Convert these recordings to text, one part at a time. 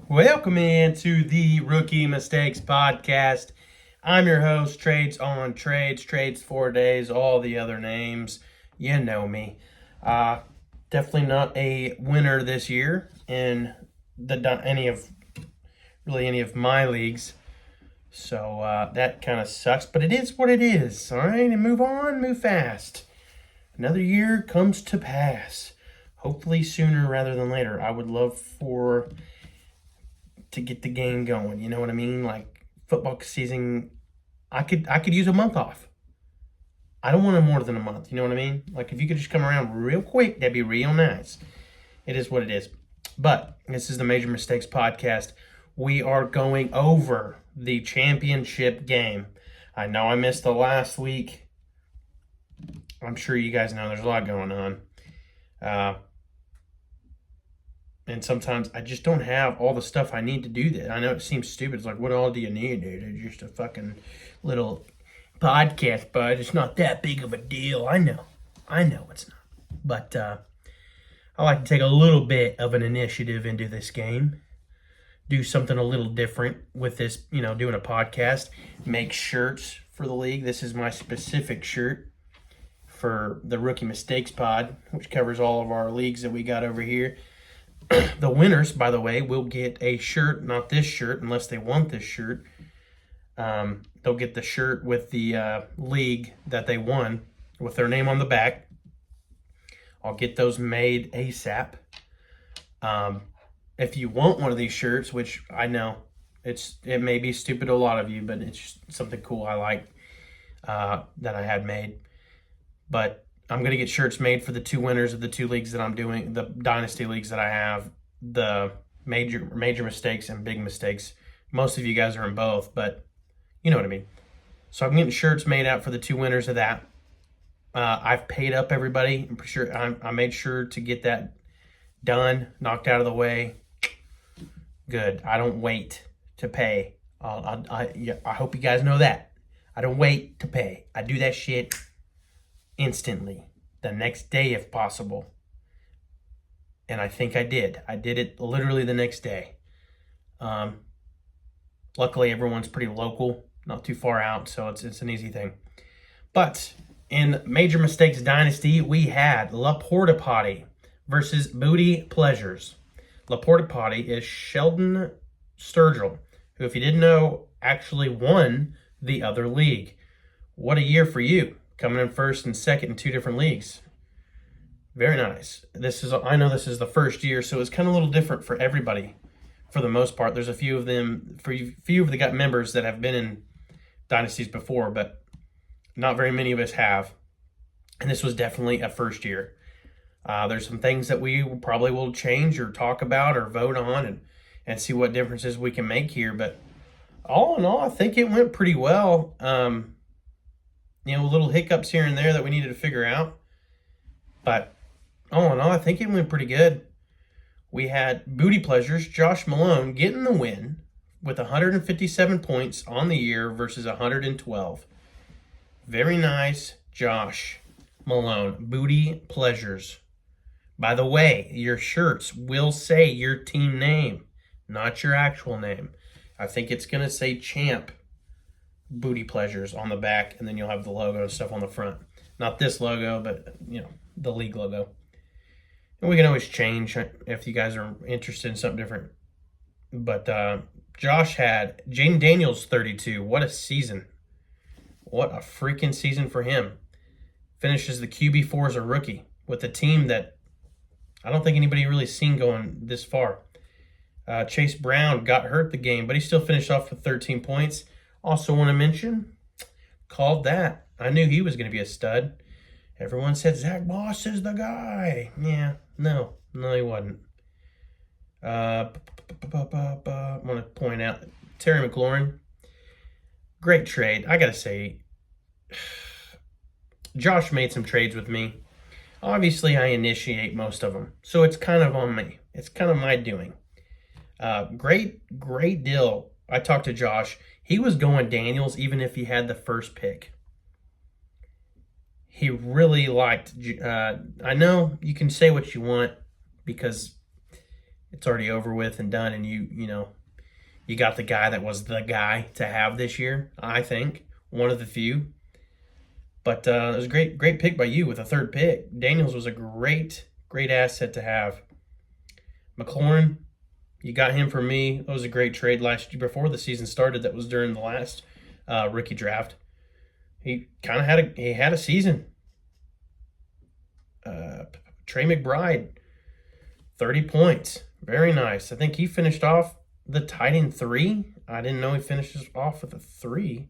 Welcome into the Rookie Mistakes Podcast. I'm your host, Trades on Trades, Trades 4 days, all the other names. You know me. Definitely not a winner this year in any of my leagues. So that kind of sucks, but it is what it is. All right, and move on, move fast. Another year comes to pass. Hopefully sooner rather than later. I would love to get the game going. You know what I mean? Like football season, I could use a month off. I don't want more than a month. You know what I mean? Like if you could just come around real quick, that'd be real nice. It is what it is. But this is the Major Mistakes Podcast. We are going over the championship game. I know I missed the last week. I'm sure you guys know there's a lot going on. And sometimes I just don't have all the stuff I need to do that. I know it seems stupid. It's like, what all do you need, dude? It's just a fucking little podcast, but it's not that big of a deal. I know it's not. But I like to take a little bit of an initiative into this game. Do something a little different with this, doing a podcast. Make shirts for the league. This is my specific shirt for the Rookie Mistakes Pod, which covers all of our leagues that we got over here. The winners, by the way, will get a shirt, not this shirt, unless they want this shirt. They'll get the shirt with the league that they won with their name on the back. I'll get those made ASAP. If you want one of these shirts, which I know it may be stupid to a lot of you, but it's just something cool I like that I had made. But I'm going to get shirts made for the two winners of the two leagues that I'm doing, the Dynasty leagues that I have, the major mistakes and big mistakes. Most of you guys are in both, but you know what I mean. So I'm getting shirts made out for the two winners of that. I've paid up everybody. I'm pretty sure I made sure to get that done, knocked out of the way. Good. I don't wait to pay. I hope you guys know that. I don't wait to pay. I do that shit instantly, the next day if possible. And I think I did. I did it literally the next day. Luckily, everyone's pretty local, not too far out, so it's an easy thing. But in Major Mistakes Dynasty, we had La Porta Potty versus Booty Pleasures. La Porta Potty is Sheldon Sturgill, who, if you didn't know, actually won the other league. What a year for you, coming in first and second in two different leagues. Very nice. I know this is the first year, so it's kind of a little different for everybody for the most part. There's a few of the members that have been in dynasties before, but not very many of us have. And this was definitely a first year. There's some things that we probably will change or talk about or vote on and see what differences we can make here. But all in all, I think it went pretty well. Little hiccups here and there that we needed to figure out. But all in all, I think it went pretty good. We had Booty Pleasures, Josh Malone, getting the win with 157 points on the year versus 112. Very nice, Josh Malone. Booty Pleasures. By the way, your shirts will say your team name, not your actual name. I think it's going to say Champ Booty Pleasures on the back, and then you'll have the logo and stuff on the front. Not this logo, but, the league logo. And we can always change if you guys are interested in something different. But Josh had Jaden Daniels 32. What a season. What a freaking season for him. Finishes the QB4 as a rookie with a team that I don't think anybody really seen going this far. Chase Brown got hurt the game, but he still finished off with 13 points. Also want to mention, called that. I knew he was going to be a stud. Everyone said Zach Moss is the guy. Yeah, no, he wasn't. I want to point out Terry McLaurin. Great trade. I got to say, Josh made some trades with me. Obviously, I initiate most of them, so it's kind of on me. It's kind of my doing. Great deal. I talked to Josh. He was going Daniels even if he had the first pick. He really liked, I know you can say what you want because it's already over with and done, and you got the guy that was the guy to have this year, I think. One of the few. But it was a great pick by you with a third pick. Daniels was a great asset to have. McLaurin, you got him for me. That was a great trade last year before the season started. That was during the last rookie draft. He kind of had a season. Trey McBride, 30 points. Very nice. I think he finished off the tight end 3. I didn't know he finishes off with a 3.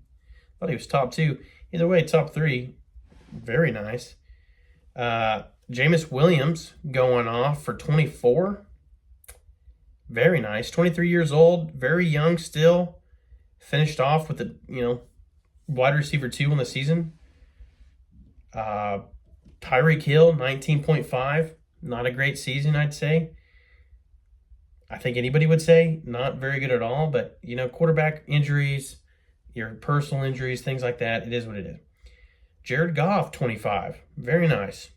Thought he was top 2. Either way, top 3. Very nice. Jameis Williams going off for 24. Very nice. 23 years old. Very young still. Finished off with the, wide receiver 2 on the season. Tyreek Hill, 19.5. Not a great season, I'd say. I think anybody would say not very good at all. But, quarterback injuries, your personal injuries, things like that, it is what it is. Jared Goff, 25. Very nice.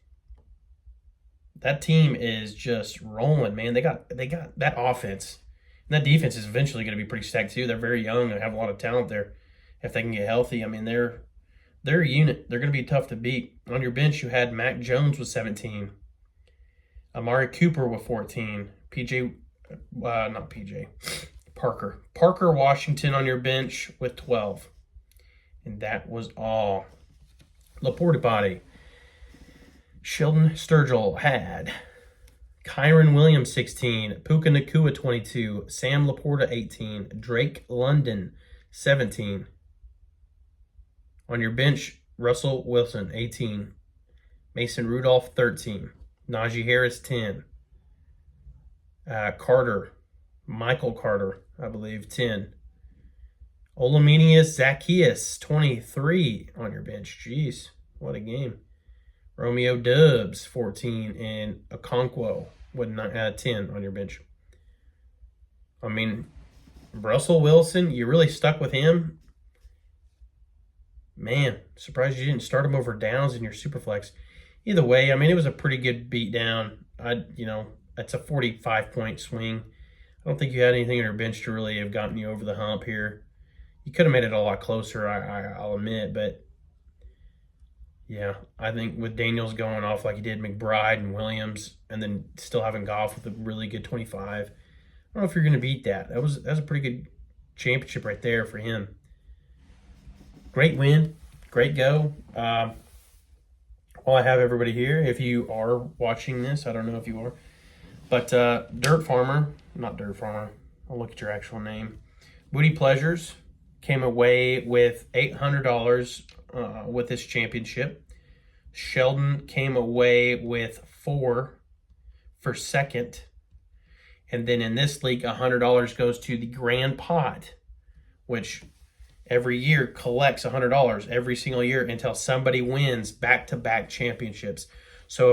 That team is just rolling, man. They got that offense. And that defense is eventually going to be pretty stacked too. They're very young. They have a lot of talent there. If they can get healthy, I mean, they're a unit. They're going to be tough to beat. On your bench, you had Mac Jones with 17. Amari Cooper with 14. Parker Washington on your bench with 12. And that was all. Laporte Body. Sheldon Sturgill had Kyron Williams 16, Puka Nacua 22, Sam Laporta 18, Drake London 17. On your bench, Russell Wilson 18, Mason Rudolph 13, Najee Harris 10, Michael Carter, I believe 10. Olamenius Zacchaeus 23 on your bench. Jeez, what a game. Romeo Dubs, 14, and Okonkwo with 10 on your bench. I mean, Russell Wilson, you really stuck with him. Man, surprised you didn't start him over Downs in your Superflex. Either way, I mean, it was a pretty good beatdown. That's a 45-point swing. I don't think you had anything on your bench to really have gotten you over the hump here. You could have made it a lot closer, I'll admit, but yeah, I think with Daniels going off like he did, McBride and Williams, and then still having Goff with a really good 25, I don't know if you're going to beat that. That was a pretty good championship right there for him. Great win, great go. While I have everybody here, if you are watching this, I don't know if you are, but not Dirt Farmer, I'll look at your actual name. Booty Pleasures came away with $800 with this championship. Sheldon came away with 4 for second. And then in this league, $100 goes to the grand pot, which every year collects $100 every single year until somebody wins back-to-back championships. So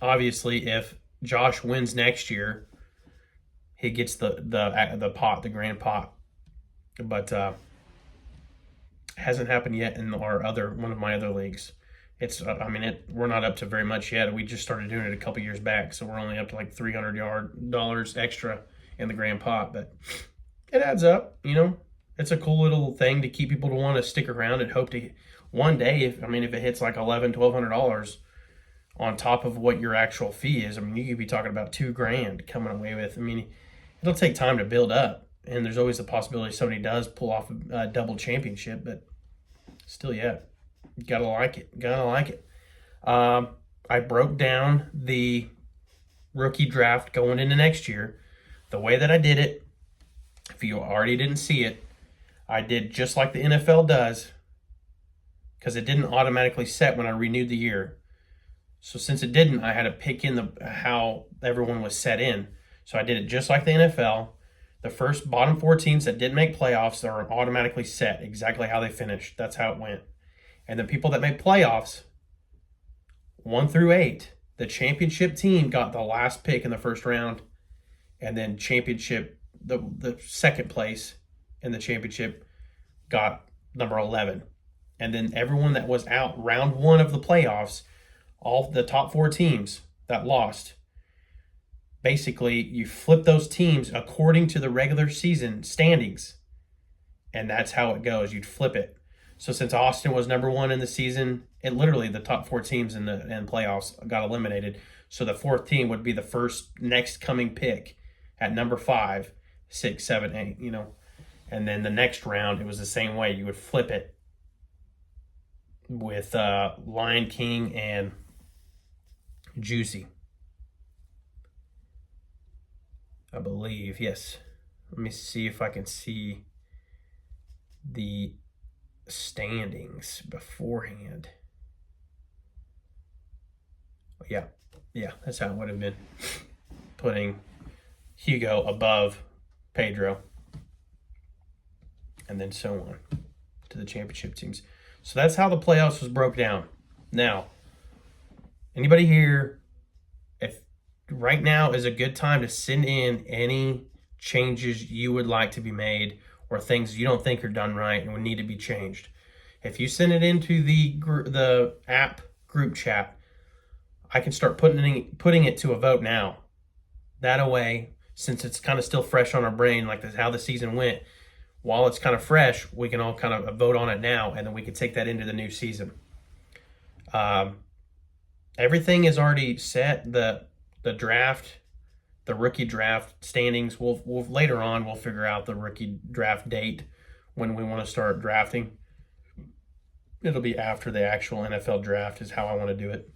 if Josh wins next year, he gets the pot, the grand pot. But hasn't happened yet in one of my other leagues. We're not up to very much yet. We just started doing it a couple years back, so we're only up to like $300 extra in the grand pot. But it adds up, It's a cool little thing to keep people to want to stick around and hope to one day. If it hits like $1,200 on top of what your actual fee is, you could be talking about $2,000 coming away with. It'll take time to build up. And there's always the possibility somebody does pull off a double championship, but still, yeah, you gotta like it. I broke down the rookie draft going into next year. The way that I did it, if you already didn't see it, I did just like the NFL does, because it didn't automatically set when I renewed the year. So since it didn't, I had to pick in how everyone was set in. So I did it just like the NFL. The first bottom 4 teams that didn't make playoffs are automatically set exactly how they finished. That's how it went. And the people that made playoffs, 1 through 8, the championship team got the last pick in the first round. And then championship, the second place in the championship got number 11. And then everyone that was out round 1 of the playoffs, all the top 4 teams that lost, basically you flip those teams according to the regular season standings. And that's how it goes. You'd flip it. So since Austin was number 1 in the season, it literally the top 4 teams in the playoffs got eliminated. So the 4th team would be the first next coming pick at number 5, 6, 7, 8, And then the next round, it was the same way. You would flip it with Lion King and Juicy. I believe, yes. Let me see if I can see the standings beforehand. Yeah, that's how it would have been. Putting Hugo above Pedro. And then so on to the championship teams. So that's how the playoffs was broke down. Now, anybody here, if right now is a good time to send in any changes you would like to be made or things you don't think are done right and would need to be changed. If you send it into the app group chat, I can start putting it to a vote now. That way, since it's kind of still fresh on our brain, like this, how the season went, while it's kind of fresh, we can all kind of vote on it now, and then we can take that into the new season. Everything is already set. The draft, the rookie draft standings. We'll later on we'll figure out the rookie draft date when we want to start drafting. It'll be after the actual NFL draft is how I want to do it.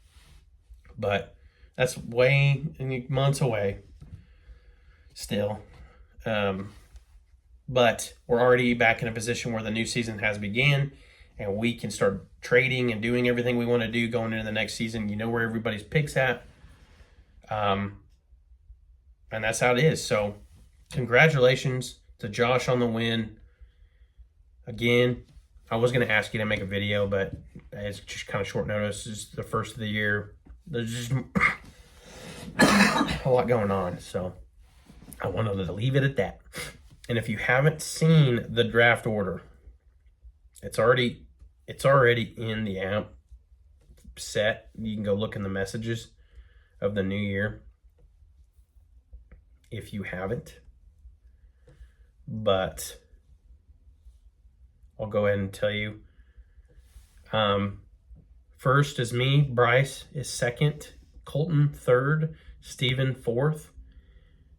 But that's months away still. But we're already back in a position where the new season has begun and we can start trading and doing everything we want to do going into the next season. You know where everybody's picks at. And that's how it is. So congratulations to Josh on the win. Again, I was going to ask you to make a video, but it's just kind of short notice. It's the first of the year. There's just a lot going on. So I wanted to leave it at that. And if you haven't seen the draft order, it's already in the app set. You can go look in the messages of the new year if you haven't. But I'll go ahead and tell you. First is me. Bryce is second. Colton third. Steven fourth.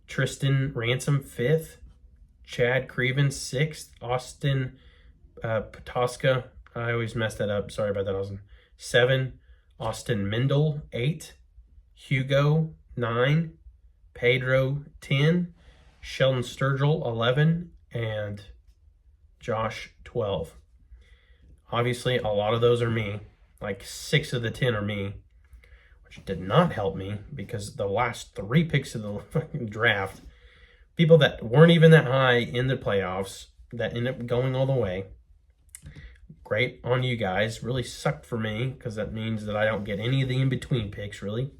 Tristan Ransom fifth. Chad Creven sixth. Austin Patoska, I always mess that up. Sorry about that, Austin. 7. Austin Mendel 8. Hugo 9. Pedro 10. Sheldon Sturgill 11. And Josh 12. Obviously, a lot of those are me. Like 6 of the 10 are me, which did not help me because the last 3 picks of the fucking draft, people that weren't even that high in the playoffs, that ended up going all the way. Great on you guys. Really sucked for me because that means that I don't get any of the in-between picks, really.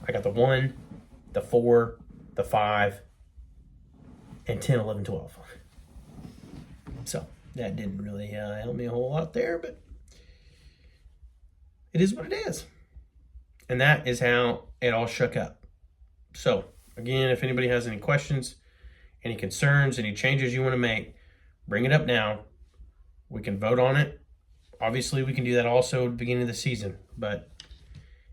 I got the 1, the 4, the 5, and 10, 11, 12. So that didn't really help me a whole lot there, but it is what it is. And that is how it all shook up. So, again, if anybody has any questions, any concerns, any changes you want to make, bring it up now. We can vote on it. Obviously, we can do that also at the beginning of the season. But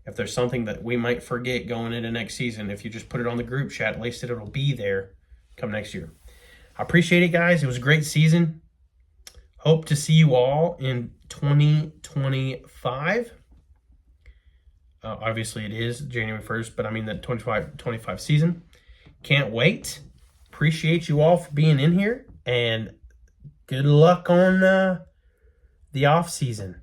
if there's something that we might forget going into next season, if you just put it on the group chat, at least it'll be there come next year. I appreciate it, guys. It was a great season. Hope to see you all in 2025. Obviously, it is January 1st, but I mean the 25 season. Can't wait. Appreciate you all for being in here, and good luck on the off season.